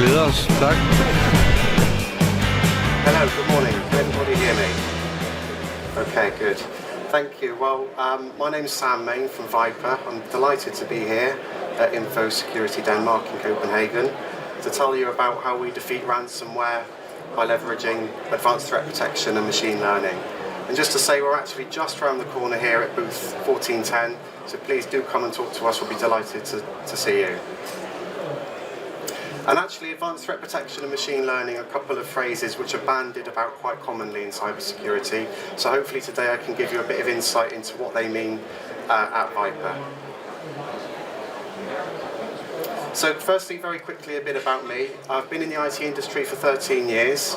glæder os. Tak. Hello, good morning. Can everybody hear me? Okay, good. Thank you. Well, my name's Sam Mayne from VIPRE. I'm delighted to be here at Infosecurity Denmark in Copenhagen to tell you about how we defeat ransomware by leveraging advanced threat protection and machine learning. And just to say, we're actually just around the corner here at booth 1410, so please do come and talk to us. We'll be delighted to see you. And actually, advanced threat protection and machine learning are a couple of phrases which are bandied about quite commonly in cybersecurity. So hopefully today I can give you a bit of insight into what they mean at VIPRE. So firstly, very quickly, a bit about me. I've been in the IT industry for 13 years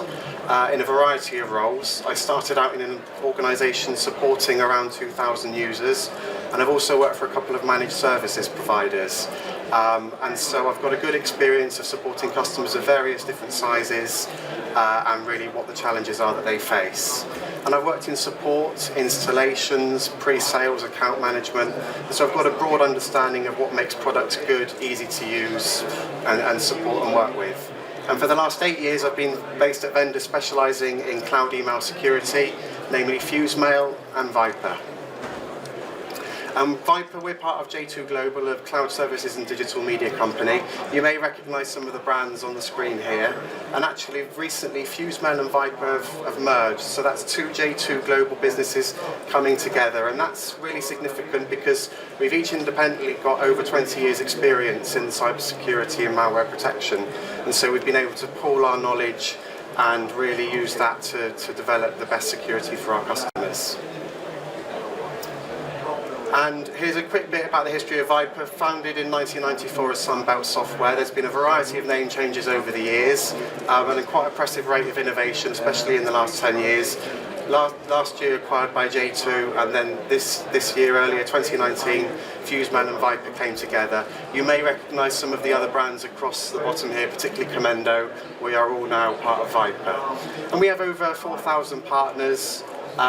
in a variety of roles. I started out in an organisation supporting around 2,000 users, and I've also worked for a couple of managed services providers. And so I've got a good experience of supporting customers of various different sizes and really what the challenges are that they face. And I've worked in support, installations, pre-sales, account management, so I've got a broad understanding of what makes products good, easy to use and support and work with. And for the last 8 years I've been based at vendors specialising in cloud email security, namely FuseMail and VIPRE. VIPRE, we're part of J2 Global, a cloud services and digital media company. You may recognise some of the brands on the screen here. And actually, recently, FuseMail and VIPRE have merged. So that's two J2 Global businesses coming together. And that's really significant because we've each independently got over 20 years experience in cybersecurity and malware protection. And so we've been able to pool our knowledge and really use that to develop the best security for our customers. And here's a quick bit about the history of VIPRE. Founded in 1994 as Sunbelt Software. There's been a variety of name changes over the years and a quite impressive rate of innovation, especially in the last 10 years. Last year acquired by J2, and then this year, earlier 2019, FuseMail and VIPRE came together. You may recognise some of the other brands across the bottom here, particularly Commendo. We are all now part of VIPRE. And we have over 4,000 partners.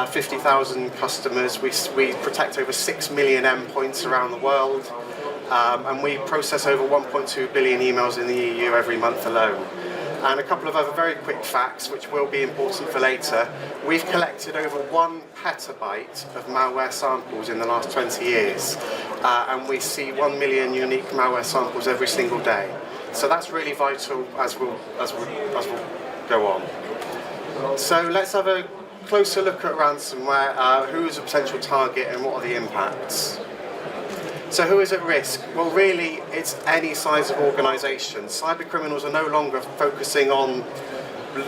50,000 customers. We protect over 6 million endpoints around the world, and we process over 1.2 billion emails in the EU every month alone. And a couple of other very quick facts which will be important for later. We've collected over 1 petabyte of malware samples in the last 20 years, and we see 1 million unique malware samples every single day. So that's really vital as we'll go on. So let's have a closer look at ransomware, who is a potential target and what are the impacts. So who is at risk? Well, really, it's any size of organisation. Cyber criminals are no longer focusing on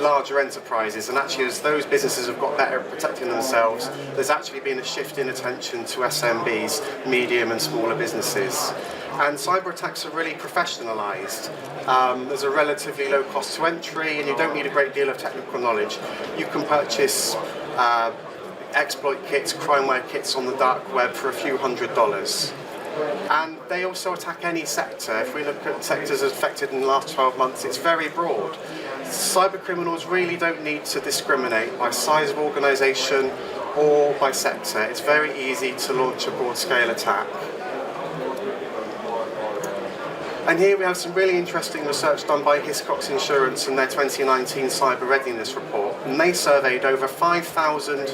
larger enterprises, and actually as those businesses have got better at protecting themselves, there's actually been a shift in attention to SMBs, medium and smaller businesses. And cyber attacks are really professionalised. There's a relatively low cost to entry, and you don't need a great deal of technical knowledge. You can purchase exploit kits, crimeware kits on the dark web for a few $100s. And they also attack any sector. If we look at sectors affected in the last 12 months, it's very broad. Cyber criminals really don't need to discriminate by size of organisation or by sector. It's very easy to launch a broad-scale attack. And here we have some really interesting research done by Hiscox Insurance in their 2019 Cyber Readiness Report. And they surveyed over 5,000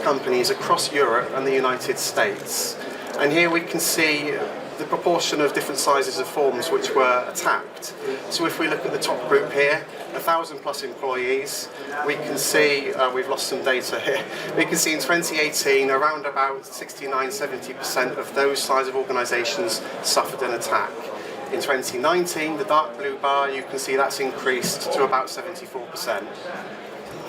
companies across Europe and the United States. And here we can see the proportion of different sizes of forms which were attacked. So if we look at the top group here, 1,000 plus employees, we can see, we've lost some data here, we can see in 2018 around about 69–70% of those size of organisations suffered an attack. In 2019, the dark blue bar, you can see that's increased to about 74%.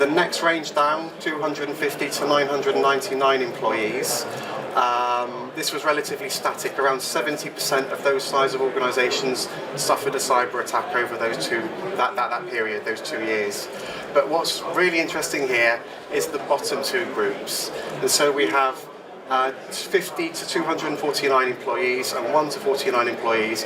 The next range down, 250 to 999 employees. This was relatively static. Around 70% of those size of organisations suffered a cyber attack over that period, those 2 years. But what's really interesting here is the bottom two groups. And so we have 50 to 249 employees and 1 to 49 employees.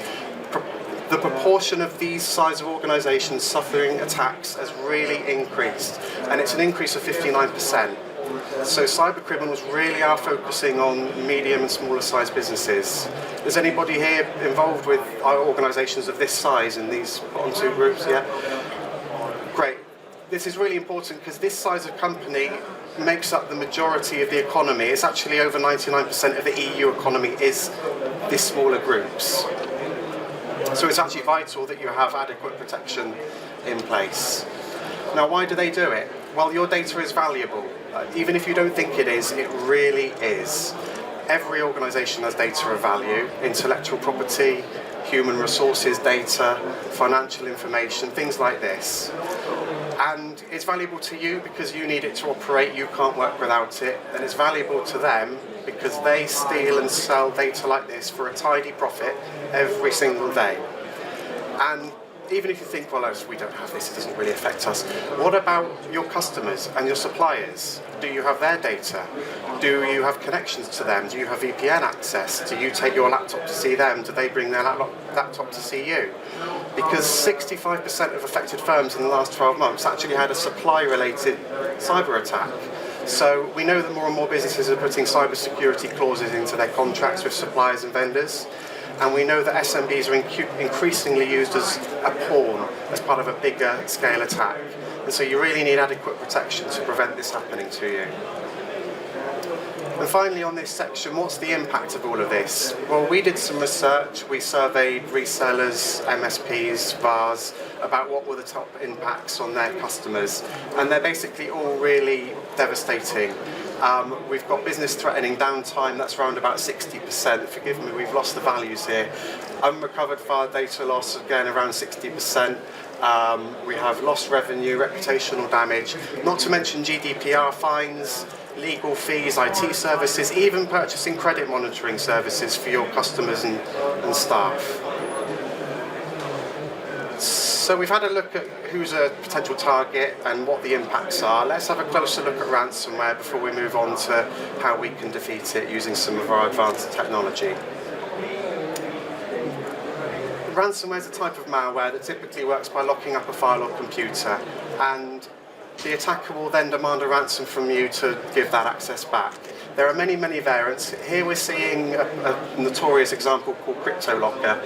The proportion of these size of organisations suffering attacks has really increased, and it's an increase of 59%. So cyber criminals really are focusing on medium and smaller sized businesses. Is anybody here involved with our organisations of this size in these bottom two groups? Yeah? Great. This is really important because this size of company makes up the majority of the economy. It's actually over 99% of the EU economy is these smaller groups. So it's actually vital that you have adequate protection in place. Now, why do they do it? Well, your data is valuable. Even if you don't think it is, it really is. Every organisation has data of value: intellectual property, human resources data, financial information, things like this. And it's valuable to you because you need it to operate, you can't work without it, and it's valuable to them because they steal and sell data like this for a tidy profit every single day. And even if you think, well, we don't have this, it doesn't really affect us. What about your customers and your suppliers? Do you have their data? Do you have connections to them? Do you have VPN access? Do you take your laptop to see them? Do they bring their laptop to see you? Because 65% of affected firms in the last 12 months actually had a supply-related cyber attack. So we know that more and more businesses are putting cybersecurity clauses into their contracts with suppliers and vendors. And we know that SMBs are increasingly used as a pawn, as part of a bigger scale attack. And so you really need adequate protection to prevent this happening to you. And finally, on this section, what's the impact of all of this? Well, we did some research. We surveyed resellers, MSPs, VARs, about what were the top impacts on their customers. And they're basically all really devastating. We've got business-threatening downtime, that's around about 60%. Forgive me, we've lost the values here. Unrecovered file data loss, again, around 60%. We have lost revenue, reputational damage, not to mention GDPR fines, legal fees, IT services, even purchasing credit monitoring services for your customers and staff. So we've had a look at who's a potential target and what the impacts are. Let's have a closer look at ransomware before we move on to how we can defeat it using some of our advanced technology. Ransomware is a type of malware that typically works by locking up a file or computer, and the attacker will then demand a ransom from you to give that access back. There are many, many variants. Here we're seeing a notorious example called CryptoLocker.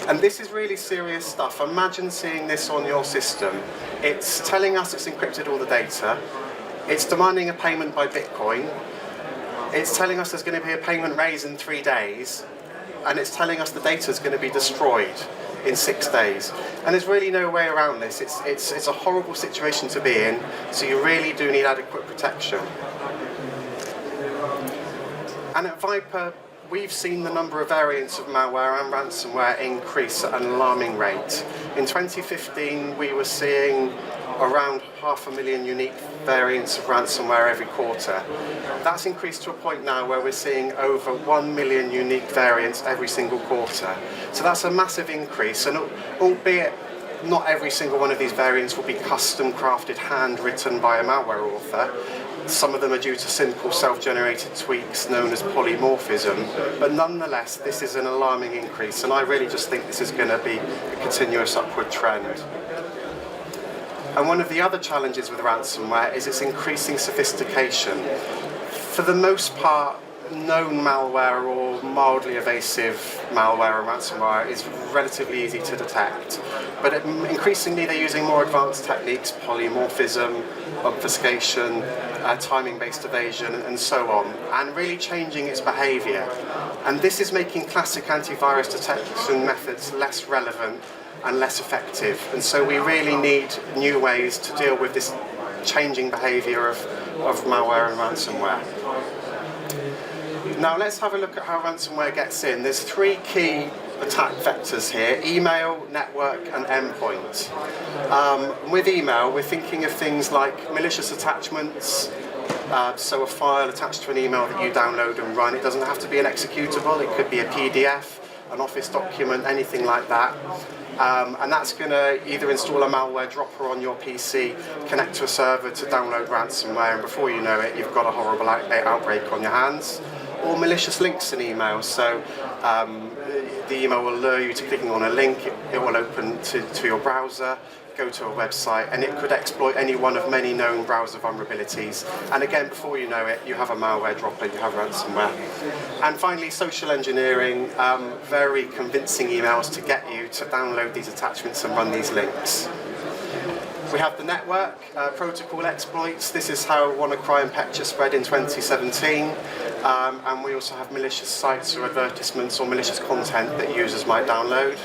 And this is really serious stuff. Imagine seeing this on your system. It's telling us it's encrypted all the data. It's demanding a payment by Bitcoin. It's telling us there's going to be a payment raised in 3 days. And it's telling us the data is going to be destroyed in 6 days. And there's really no way around this. It's a horrible situation to be in, so you really do need adequate protection. And at VIPRE, we've seen the number of variants of malware and ransomware increase at an alarming rate. In 2015, we were seeing around 500,000 unique variants of ransomware every quarter. That's increased to a point now where we're seeing over 1 million unique variants every single quarter. So that's a massive increase, and albeit not every single one of these variants will be custom crafted, handwritten by a malware author. Some of them are due to simple self-generated tweaks known as polymorphism, but nonetheless this is an alarming increase, and I really just think this is going to be a continuous upward trend. And one of the other challenges with ransomware is its increasing sophistication. For the most part, known malware or mildly evasive malware or ransomware is relatively easy to detect. But increasingly they're using more advanced techniques, polymorphism, obfuscation, timing-based evasion, and so on, and really changing its behaviour. And this is making classic antivirus detection methods less relevant and less effective. And so we really need new ways to deal with this changing behaviour of malware and ransomware. Now let's have a look at how ransomware gets in. There's 3 key attack vectors here: email, network, and endpoint. With email, we're thinking of things like malicious attachments, so a file attached to an email that you download and run. It doesn't have to be an executable, it could be a PDF, an Office document, anything like that. And that's going to either install a malware dropper on your PC, connect to a server to download ransomware, and before you know it, you've got a horrible outbreak on your hands. Or malicious links in email, so the email will lure you to clicking on a link, it will open to your browser, go to a website, and it could exploit any one of many known browser vulnerabilities. And again, before you know it, you have a malware dropper, you have ransomware. And finally, social engineering, very convincing emails to get you to download these attachments and run these links. We have the network, protocol exploits. This is how WannaCry and Petya spread in 2017. And we also have malicious sites or advertisements or malicious content that users might download.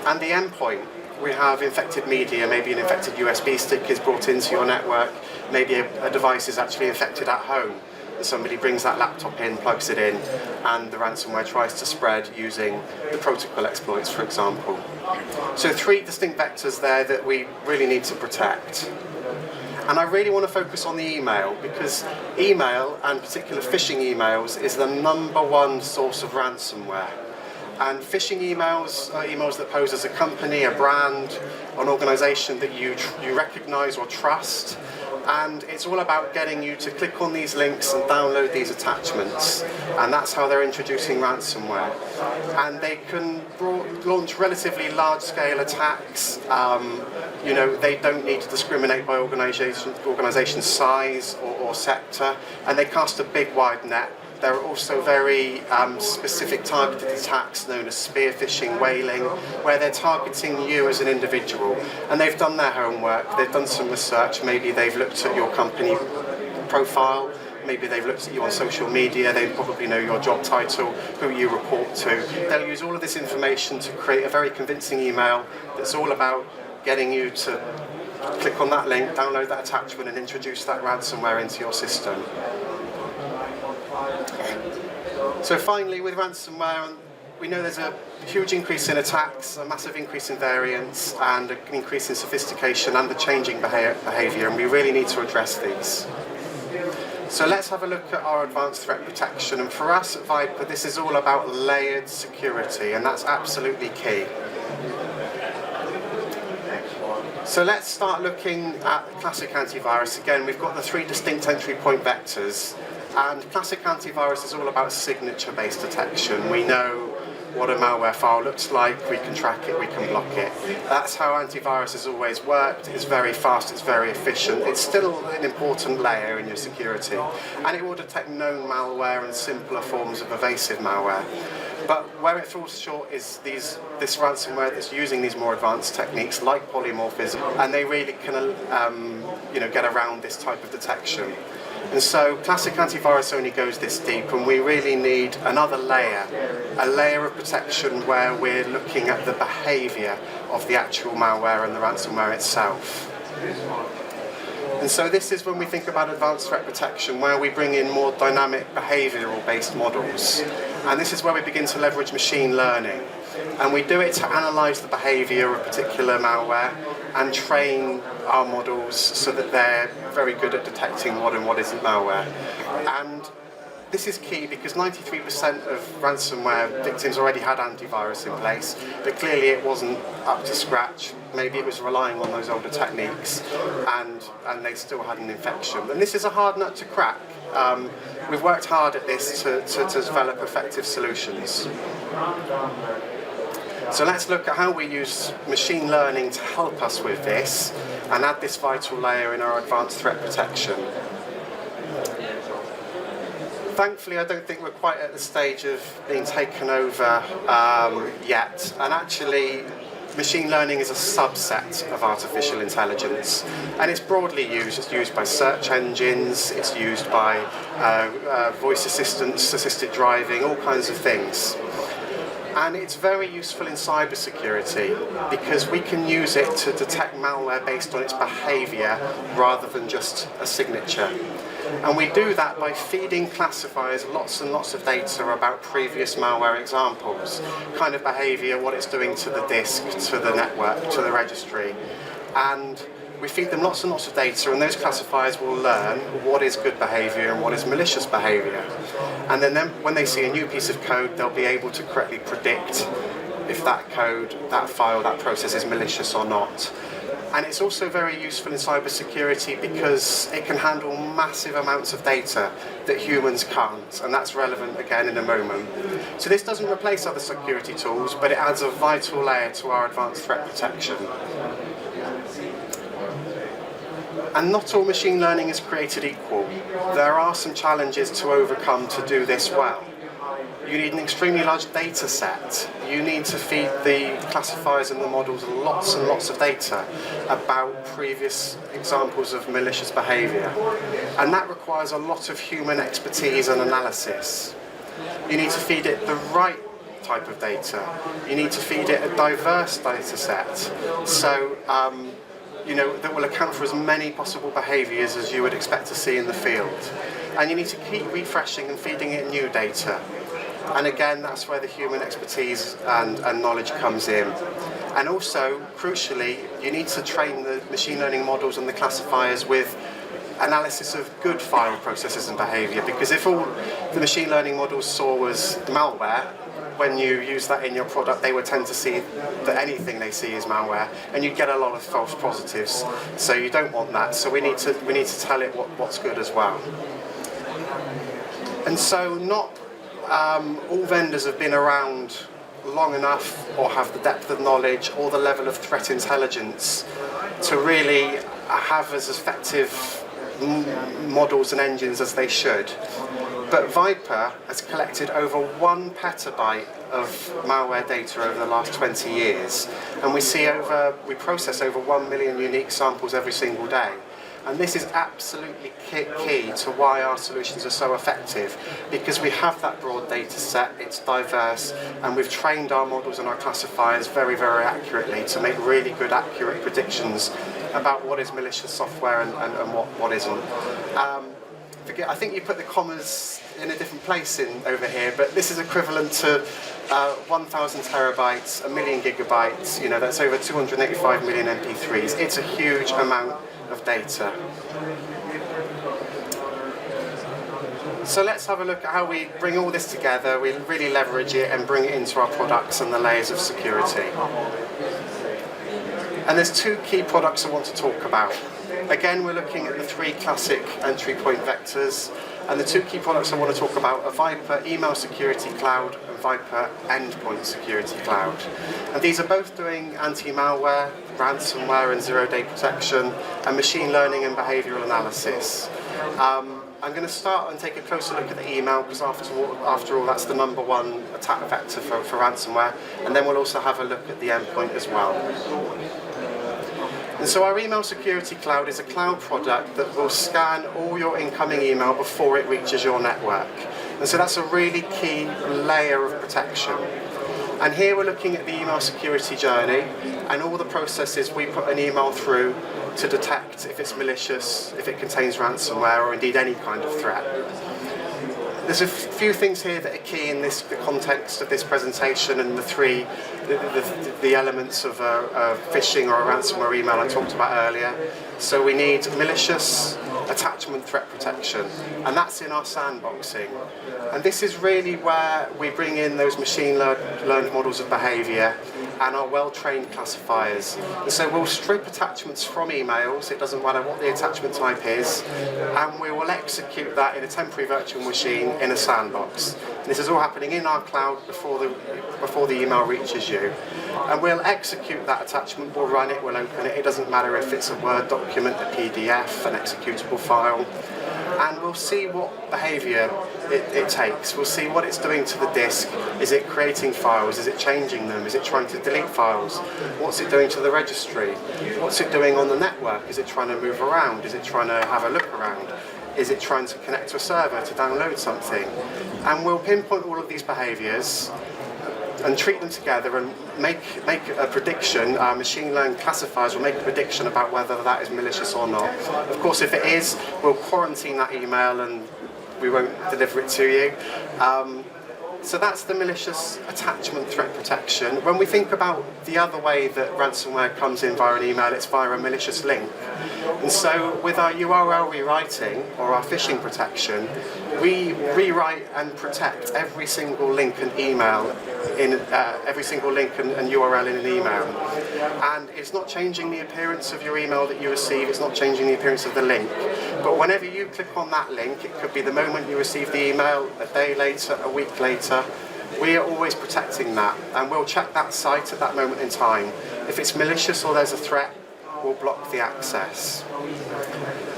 And the endpoint. We have infected media, maybe an infected USB stick is brought into your network, maybe a device is actually infected at home. And somebody brings that laptop in, plugs it in, and the ransomware tries to spread using the protocol exploits, for example. So 3 distinct vectors there that we really need to protect. And I really want to focus on the email, because email, and particular phishing emails, is the #1 source of ransomware. And phishing emails are emails that pose as a company, a brand, an organization that you recognize or trust. And it's all about getting you to click on these links and download these attachments. And that's how they're introducing ransomware. And they can launch relatively large-scale attacks. You know, they don't need to discriminate by organization size or sector. And they cast a big, wide net. There are also very specific targeted attacks known as spear phishing, whaling, where they're targeting you as an individual. And they've done their homework, they've done some research, maybe they've looked at your company profile, maybe they've looked at you on social media, they probably know your job title, who you report to. They'll use all of this information to create a very convincing email that's all about getting you to click on that link, download that attachment, and introduce that ransomware into your system. So finally, with ransomware, we know there's a huge increase in attacks, a massive increase in variance, and an increase in sophistication and the changing behavior, and we really need to address these. So let's have a look at our advanced threat protection. And for us at VIPRE, this is all about layered security, and that's absolutely key. So let's start looking at classic antivirus. Again, we've got the 3 distinct entry point vectors. And classic antivirus is all about signature-based detection. We know what a malware file looks like, we can track it, we can block it. That's how antivirus has always worked. It's very fast, it's very efficient. It's still an important layer in your security. And it will detect known malware and simpler forms of evasive malware. But where it falls short is this ransomware that's using these more advanced techniques like polymorphism, and they really can get around this type of detection. And so classic antivirus only goes this deep, and we really need another layer, a layer of protection where we're looking at the behavior of the actual malware and the ransomware itself. And so this is when we think about advanced threat protection, where we bring in more dynamic behavioral-based models. And this is where we begin to leverage machine learning. And we do it to analyze the behavior of particular malware and train our models so that they're very good at detecting what and what isn't malware. And this is key because 93% of ransomware victims already had antivirus in place, but clearly it wasn't up to scratch. Maybe it was relying on those older techniques, and they still had an infection. And this is a hard nut to crack. We've worked hard at this to develop effective solutions. So let's look at how we use machine learning to help us with this and add this vital layer in our advanced threat protection. Thankfully, I don't think we're quite at the stage of being taken over yet. And actually, machine learning is a subset of artificial intelligence. And it's broadly used. It's used by search engines. It's used by voice assistants, assisted driving, all kinds of things. And it's very useful in cybersecurity because we can use it to detect malware based on its behavior rather than just a signature. And we do that by feeding classifiers lots and lots of data about previous malware examples, kind of behavior, what it's doing to the disk, to the network, to the registry. And we feed them lots and lots of data, and those classifiers will learn what is good behavior and what is malicious behavior. And then when they see a new piece of code, they'll be able to correctly predict if that code, that file, that process is malicious or not. And it's also very useful in cybersecurity because it can handle massive amounts of data that humans can't, and that's relevant again in a moment. So this doesn't replace other security tools, but it adds a vital layer to our advanced threat protection. And not all machine learning is created equal. There are some challenges to overcome to do this well. You need an extremely large data set. You need to feed the classifiers and the models lots and lots of data about previous examples of malicious behavior. And that requires a lot of human expertise and analysis. You need to feed it the right type of data. You need to feed it a diverse data set. So, that will account for as many possible behaviors as you would expect to see in the field. And you need to keep refreshing and feeding it new data. And again, that's where the human expertise and knowledge comes in. And also, crucially, you need to train the machine learning models and the classifiers with analysis of good file processes and behavior, because if all the machine learning models saw was malware, when you use that in your product, they would tend to see that anything they see is malware, and you get a lot of false positives. So you don't want that. So we need to tell it what's good as well. And so not all vendors have been around long enough or have the depth of knowledge or the level of threat intelligence to really have as effective models and engines as they should. But VIPRE has collected over 1 petabyte of malware data over the last 20 years, and we process over 1 million unique samples every single day. And this is absolutely key to why our solutions are so effective, because we have that broad data set, it's diverse, and we've trained our models and our classifiers very, very accurately to make really good, accurate predictions about what is malicious software and what isn't. I think you put the commas in a different place over here, but this is equivalent to 1,000 terabytes, 1 million gigabytes, that's over 285 million MP3s. It's a huge amount of data. So let's have a look at how we bring all this together, we really leverage it and bring it into our products and the layers of security. And there's 2 key products I want to talk about. Again, we're looking at the 3 classic entry point vectors, and the 2 key products I want to talk about are VIPRE Email Security Cloud and VIPRE Endpoint Security Cloud. And these are both doing anti-malware, ransomware and zero-day protection, and machine learning and behavioral analysis. I'm going to start and take a closer look at the email, because after all that's the #1 attack vector for ransomware, and then we'll also have a look at the endpoint as well. And so our Email Security Cloud is a cloud product that will scan all your incoming email before it reaches your network. And so that's a really key layer of protection. And here we're looking at the email security journey and all the processes we put an email through to detect if it's malicious, if it contains ransomware, or indeed any kind of threat. There's a few things here that are key in the context of this presentation, and the elements of a phishing or a ransomware email I talked about earlier. So we need malicious attachment threat protection, and that's in our sandboxing. And this is really where we bring in those machine learned models of behavior and our well-trained classifiers. And so we'll strip attachments from emails, it doesn't matter what the attachment type is, and we will execute that in a temporary virtual machine in a sandbox. And this is all happening in our cloud before the email reaches you. And we'll execute that attachment, we'll run it, we'll open it. It doesn't matter if it's a Word document, a PDF, an executable file. And we'll see what behavior it takes. We'll see what it's doing to the disk. Is it creating files? Is it changing them? Is it trying to delete files? What's it doing to the registry? What's it doing on the network? Is it trying to move around? Is it trying to have a look around? Is it trying to connect to a server to download something? And we'll pinpoint all of these behaviors and treat them together and make a prediction. Our machine learning classifiers will make a prediction about whether that is malicious or not. Of course, if it is, we'll quarantine that email and we won't deliver it to you. So that's the malicious attachment threat protection. When we think about the other way that ransomware comes in via an email, it's via a malicious link. And so with our URL rewriting or our phishing protection, we rewrite and protect every single link and email every single link and URL in an email. And it's not changing the appearance of your email that you receive, it's not changing the appearance of the link. But whenever you click on that link, it could be the moment you receive the email, a day later, a week later, we are always protecting that. And we'll check that site at that moment in time. If it's malicious or there's a threat, will block the access.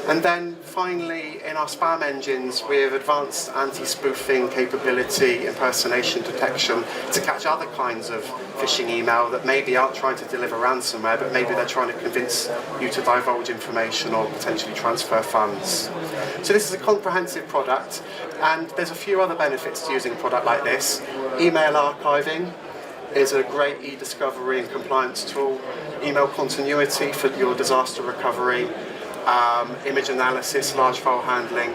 And then finally, in our spam engines, we have advanced anti-spoofing capability, impersonation detection to catch other kinds of phishing email that maybe aren't trying to deliver ransomware, but maybe they're trying to convince you to divulge information or potentially transfer funds. So this is a comprehensive product, and there's a few other benefits to using a product like this. Email archiving is a great e-discovery and compliance tool. Email continuity for your disaster recovery. Image analysis, large file handling,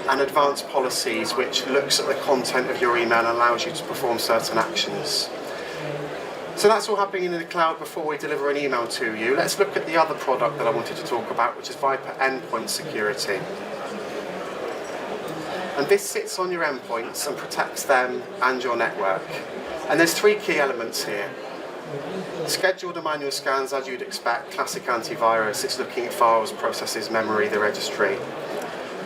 and advanced policies, which looks at the content of your email and allows you to perform certain actions. So that's all happening in the cloud before we deliver an email to you. Let's look at the other product that I wanted to talk about, which is VIPRE Endpoint Security. And this sits on your endpoints and protects them and your network. And there's three key elements here. Scheduled and manual scans, as you'd expect, classic antivirus. It's looking at files, processes, memory, the registry.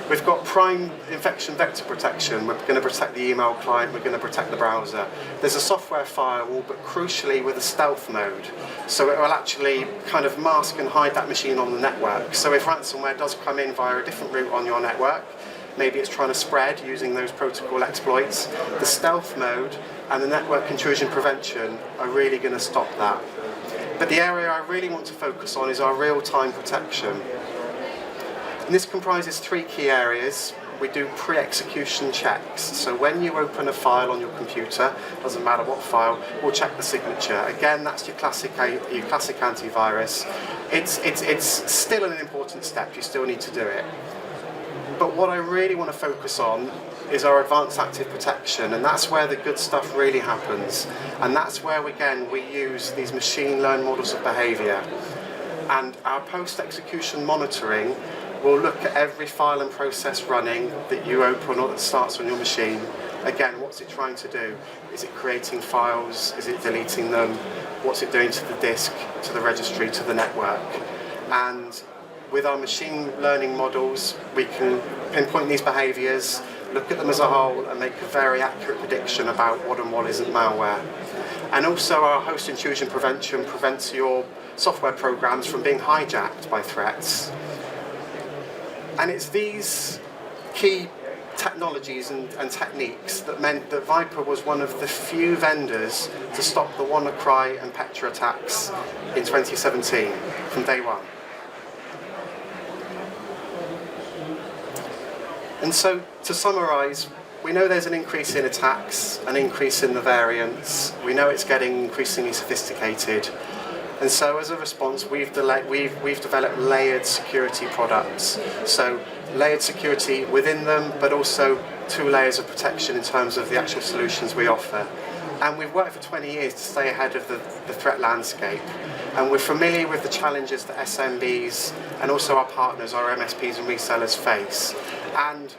We've got prime infection vector protection. We're going to protect the email client, we're going to protect the browser. There's a software firewall, but crucially with a stealth mode. So it will actually kind of mask and hide that machine on the network. So if ransomware does come in via a different route on your network, maybe it's trying to spread using those protocol exploits, the stealth mode and the network intrusion prevention are really going to stop that. But the area I really want to focus on is our real-time protection. And this comprises three key areas. We do pre-execution checks. So when you open a file on your computer, doesn't matter what file, we'll check the signature. Again, that's your classic antivirus. It's still an important step. You still need to do it. But what I really want to focus on is our advanced active protection, and that's where the good stuff really happens. And that's where, again, we use these machine learned models of behavior. And our post-execution monitoring will look at every file and process running that you open or that starts on your machine. Again, what's it trying to do? Is it creating files? Is it deleting them? What's it doing to the disk, to the registry, to the network? And with our machine learning models, we can pinpoint these behaviors, look at them as a whole, and make a very accurate prediction about what and what isn't malware. And also our host intrusion prevention prevents your software programs from being hijacked by threats. And it's these key technologies and techniques that meant that VIPRE was one of the few vendors to stop the WannaCry and Petra attacks in 2017, from day one. And so, to summarise, we know there's an increase in attacks, an increase in the variants. We know it's getting increasingly sophisticated. And so, as a response, we've developed layered security products. So, layered security within them, but also 2 layers of protection in terms of the actual solutions we offer. And we've worked for 20 years to stay ahead of the threat landscape. And we're familiar with the challenges that SMBs and also our partners, our MSPs and resellers face. And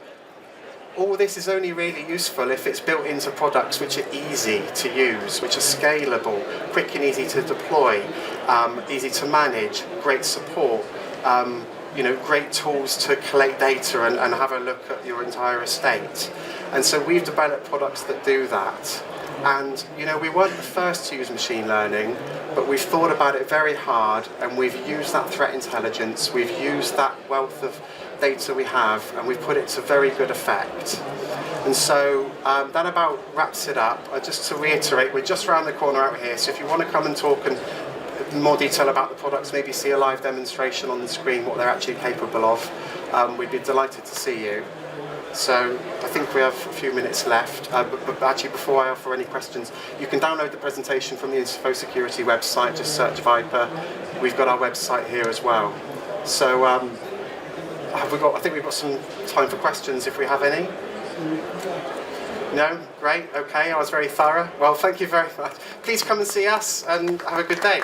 all this is only really useful if it's built into products which are easy to use, which are scalable, quick and easy to deploy, easy to manage, great support, great tools to collect data and have a look at your entire estate. And so we've developed products that do that. And we weren't the first to use machine learning, but we've thought about it very hard, and we've used that threat intelligence, we've used that wealth of data we have, and we've put it to very good effect. And so that about wraps it up. Just to reiterate, we're just around the corner out here, so if you want to come and talk in more detail about the products, maybe see a live demonstration on the screen, what they're actually capable of, we'd be delighted to see you. So I think we have a few minutes left, but actually before I offer any questions, you can download the presentation from the Infosecurity website, just search VIPRE. We've got our website here as well. So I think we've got some time for questions if we have any. No? Great, okay, I was very thorough. Well, thank you very much. Please come and see us and have a good day.